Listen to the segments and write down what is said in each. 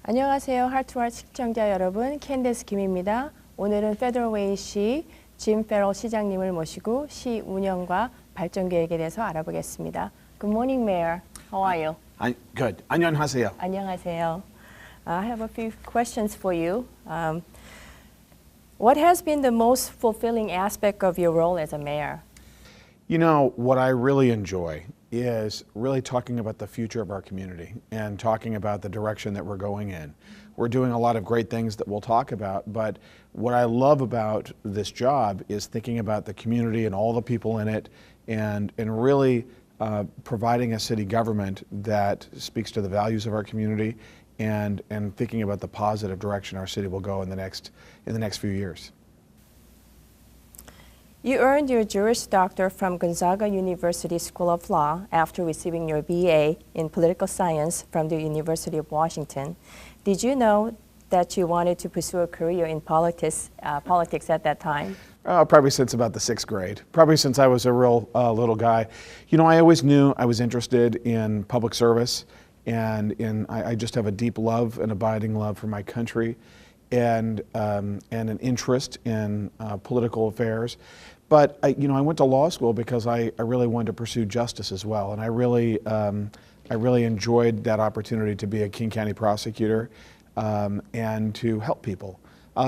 안녕하세요. 하투하 시청자 여러분, 캔디스 김입니다. 오늘은 페더럴웨이 시 짐 페럴 시장님을 모시고 시 운영과 발전 계획에 대해서 알아보겠습니다. Good morning, Mayor. How are you? Good. 안녕하세요. 안녕하세요. I have a few questions for you. What has been the most fulfilling aspect of your role as a mayor? You know, what I really enjoy is really talking about the future of our community and talking about the direction that we're going in. We're doing a lot of great things that we'll talk about, but what I love about this job is thinking about the community and all the people in it and really providing a city government that speaks to the values of our community and thinking about the positive direction our city will go in the next few years. You earned your Juris Doctor from Gonzaga University School of Law after receiving your BA in Political Science from the University of Washington. Did you know that you wanted to pursue a career in politics at that time? Probably since about the 6th grade. Probably since I was a real little guy. You know, I always knew I was interested in public service, and I just have a deep love and abiding love for my country, and an interest in political affairs. But I went to law school because I really wanted to pursue justice as well, and I really enjoyed that opportunity to be a King County prosecutor and to help people,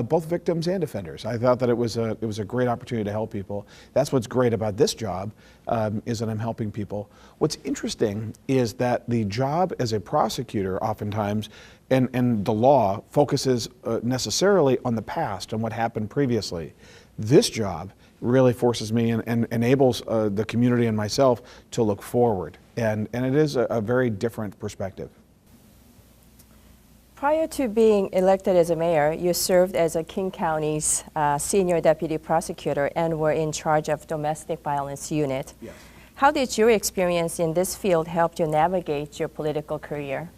both victims and offenders. I thought that it was a great opportunity to help people. That's what's great about this job, is that I'm helping people. What's interesting is that the job as a prosecutor oftentimes, and the law focuses necessarily on the past, on what happened previously. This job really forces me and enables the community and myself to look forward. And it is a very different perspective. Prior to being elected as a mayor, you served as a King County's senior deputy prosecutor and were in charge of domestic violence unit. Yes. How did your experience in this field help you navigate your political career?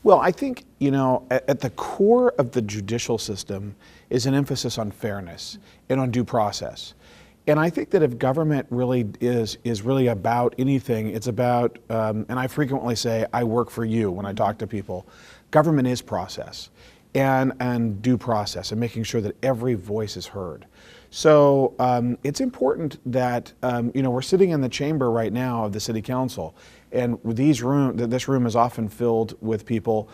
Well, I think, at the core of the judicial system is an emphasis on fairness and on due process. And I think that if government really is really about anything, it's about, and I frequently say, I work for you when I talk to people. Government is process and due process and making sure that every voice is heard. So it's important that, we're sitting in the chamber right now of the City Council, and this room is often filled with people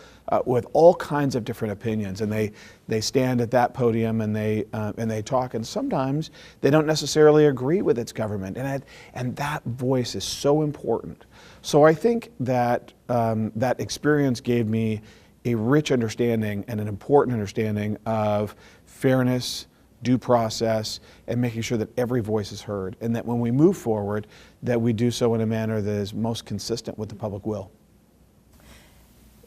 with all kinds of different opinions, and they stand at that podium and they talk, and sometimes they don't necessarily agree with its government, and that voice is so important. So I think that that experience gave me a rich understanding and an important understanding of fairness, due process, and making sure that every voice is heard, and that when we move forward, that we do so in a manner that is most consistent with the public will.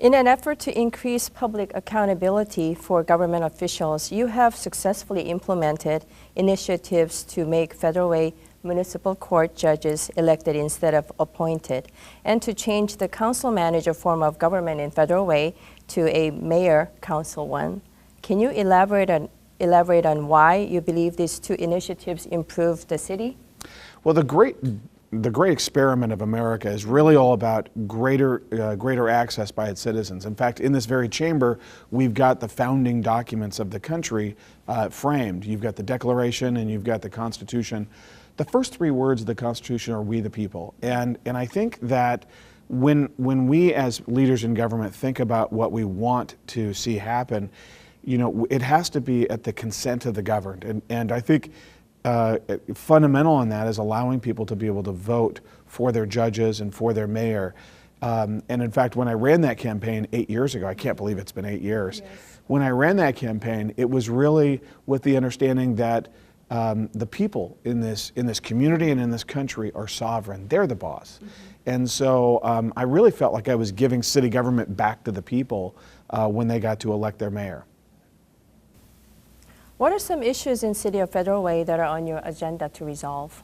In an effort to increase public accountability for government officials, you have successfully implemented initiatives to make Fe더럴웨이 municipal court judges elected instead of appointed, and to change the council manager form of government in Fe더럴웨이 to a mayor-council one. Can you elaborate on why you believe these two initiatives improved the city? Well, the great experiment of America is really all about greater access by its citizens. In fact, in this very chamber, we've got the founding documents of the country framed. You've got the Declaration and you've got the Constitution. The first three words of the Constitution are "We the people," and I think that when we as leaders in government think about what we want to see happen, it has to be at the consent of the governed, and I think fundamental in that is allowing people to be able to vote for their judges and for their mayor. And in fact, when I ran that campaign 8 years ago, I can't believe it's been 8 years. Yes. When I ran that campaign, it was really with the understanding that the people in this community and in this country are sovereign. They're the boss. Mm-hmm. And so I really felt like I was giving city government back to the people when they got to elect their mayor. What are some issues in City of Fe더럴웨이 that are on your agenda to resolve?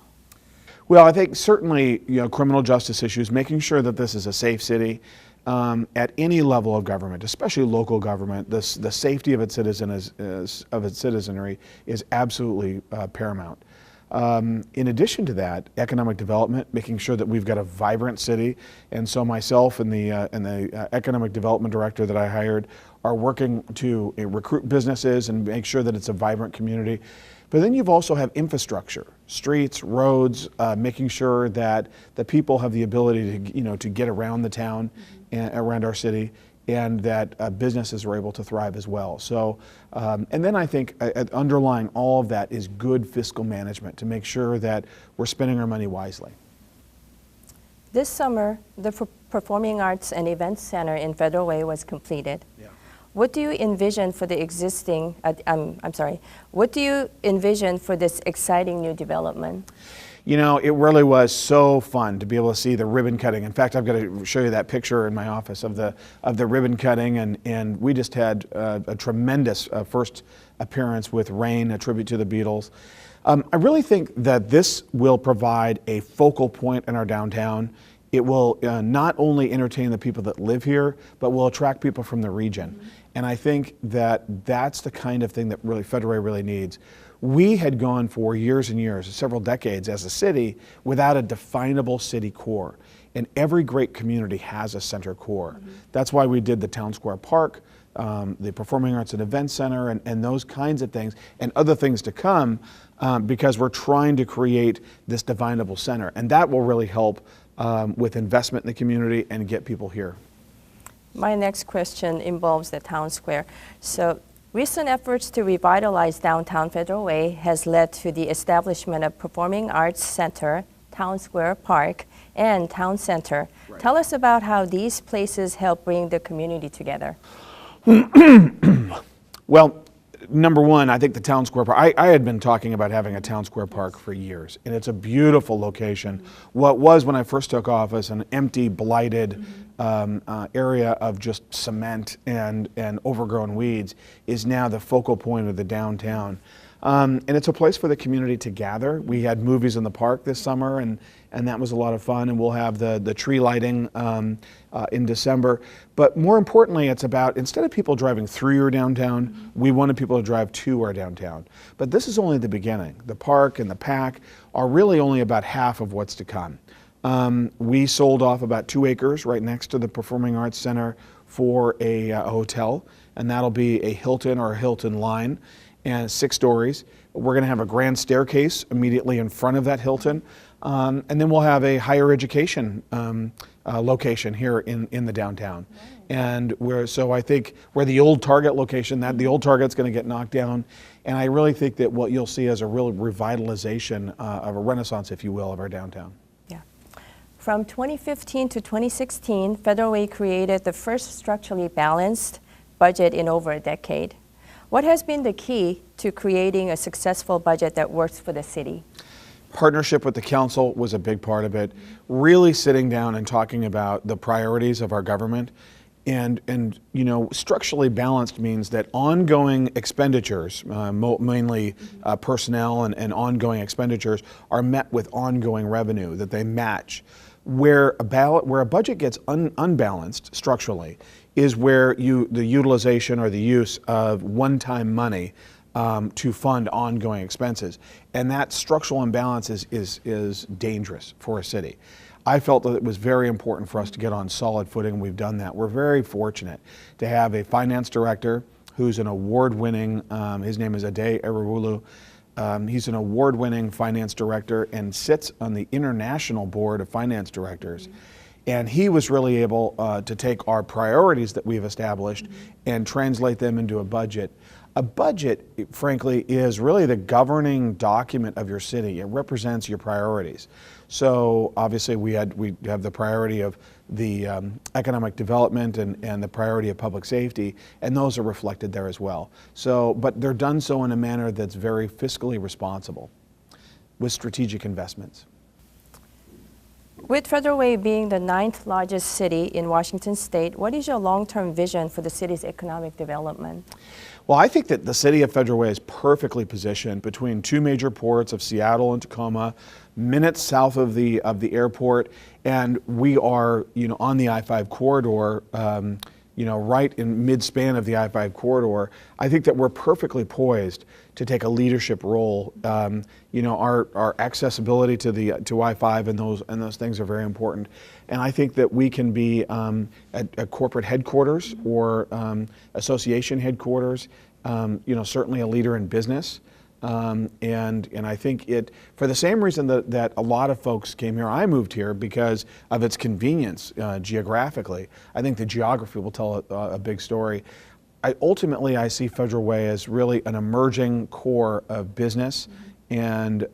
Well, I think certainly criminal justice issues, making sure that this is a safe city at any level of government, especially local government. The safety of its citizenry is absolutely paramount. In addition to that, economic development, making sure that we've got a vibrant city. And so myself and the economic development director that I hired are working to recruit businesses and make sure that it's a vibrant community. But then you've also have infrastructure, streets, roads, making sure that the people have the ability to, to get around the town and around our city, and that businesses are able to thrive as well. So, and then I think underlying all of that is good fiscal management to make sure that we're spending our money wisely. This summer, the Performing Arts and Events Center in Featherway was completed. Yeah. What do you envision for the what do you envision for this exciting new development? You know, it really was so fun to be able to see the ribbon cutting. In fact, I've got to show you that picture in my office of the ribbon cutting, and we just had a tremendous first appearance with Rain, a tribute to the Beatles. I really think that this will provide a focal point in our downtown. It will not only entertain the people that live here, but will attract people from the region. Mm-hmm. And I think that that's the kind of thing that really Featherway really needs. We had gone for years and years, several decades as a city, without a definable city core. And every great community has a center core. Mm-hmm. That's why we did the Town Square Park, the Performing Arts and Events Center, and those kinds of things, and other things to come, because we're trying to create this definable center. And that will really help with investment in the community and get people here. My next question involves the town square. So, recent efforts to revitalize downtown Featherway has led to the establishment of Performing Arts Center, Town Square Park, and Town Center. Right. Tell us about how these places help bring the community together. Well, number one, I think the Town Square Park, I had been talking about having a Town Square Park for years, and it's a beautiful location. Mm-hmm. What was, when I first took office, an empty, blighted area of just cement and overgrown weeds is now the focal point of the downtown. And it's a place for the community to gather. We had movies in the park this summer, and that was a lot of fun, and we'll have the tree lighting in December. But more importantly, it's about, instead of people driving through your downtown, we wanted people to drive to our downtown. But this is only the beginning. The park and the PAC are really only about half of what's to come. We sold off about 2 acres right next to the Performing Arts Center for a hotel, and that'll be a Hilton or a Hilton line, and 6 stories. We're going to have a grand staircase immediately in front of that Hilton, and then we'll have a higher education location here in the downtown. Wow. And so I think where the old Target location, the old Target's going to get knocked down, and I really think that what you'll see is a real revitalization of a renaissance, if you will, of our downtown. From 2015 to 2016, Featherway created the first structurally balanced budget in over a decade. What has been the key to creating a successful budget that works for the city? Partnership with the council was a big part of it. Really sitting down and talking about the priorities of our government. And structurally balanced means that ongoing expenditures, mainly personnel and ongoing expenditures, are met with ongoing revenue, that they match. Where a budget gets unbalanced structurally is where the utilization or the use of one-time money to fund ongoing expenses. And that structural imbalance is dangerous for a city. I felt that it was very important for us to get on solid footing, and we've done that. We're very fortunate to have a finance director who's an award-winning, his name is Ade Erewulu. He's an award-winning finance director and sits on the International Board of Finance Directors. Mm-hmm. And he was really able to take our priorities that we've established and translate them into a budget. A budget, frankly, is really the governing document of your city. It represents your priorities. So obviously we have the priority of the economic development and the priority of public safety, and those are reflected there as well. So, but they're done so in a manner that's very fiscally responsible with strategic investments. With Featherway being the 9th largest city in Washington State, what is your long-term vision for the city's economic development? Well, I think that the city of Featherway is perfectly positioned between 2 major ports of Seattle and Tacoma, minutes south of the airport, and we are, on the I-5 corridor, right in mid-span of the I-5 corridor, I think that we're perfectly poised to take a leadership role. Our accessibility to I-5 and those things are very important. And I think that we can be at corporate headquarters or association headquarters, certainly a leader in business. And I think for the same reason that a lot of folks came here, I moved here because of its convenience geographically. I think the geography will tell a big story. Ultimately, I see Federal Way as really an emerging core of business and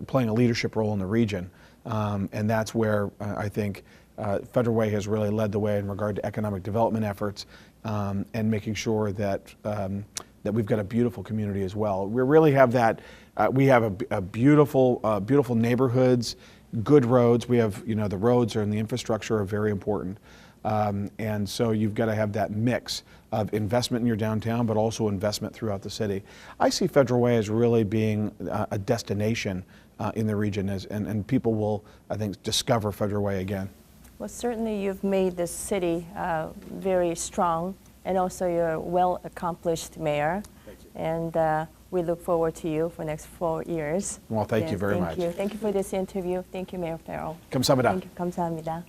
playing a leadership role in the region. And that's where I think Federal Way has really led the way in regard to economic development efforts and making sure that we've got a beautiful community as well. We really have that. We have a beautiful neighborhoods, good roads. We have, the roads and the infrastructure are very important. And so you've got to have that mix of investment in your downtown, but also investment throughout the city. I see Federal Way as really being a destination in the region, and people will, I think, discover Federal Way again. Well, certainly you've made this city very strong, and also you're a well-accomplished mayor. Thank you. And we look forward to you for the next 4 years. Well, thank you very much. Thank you for this interview. Thank you, Mayor Farrell. 감사합니다. Thank you. 감사합니다.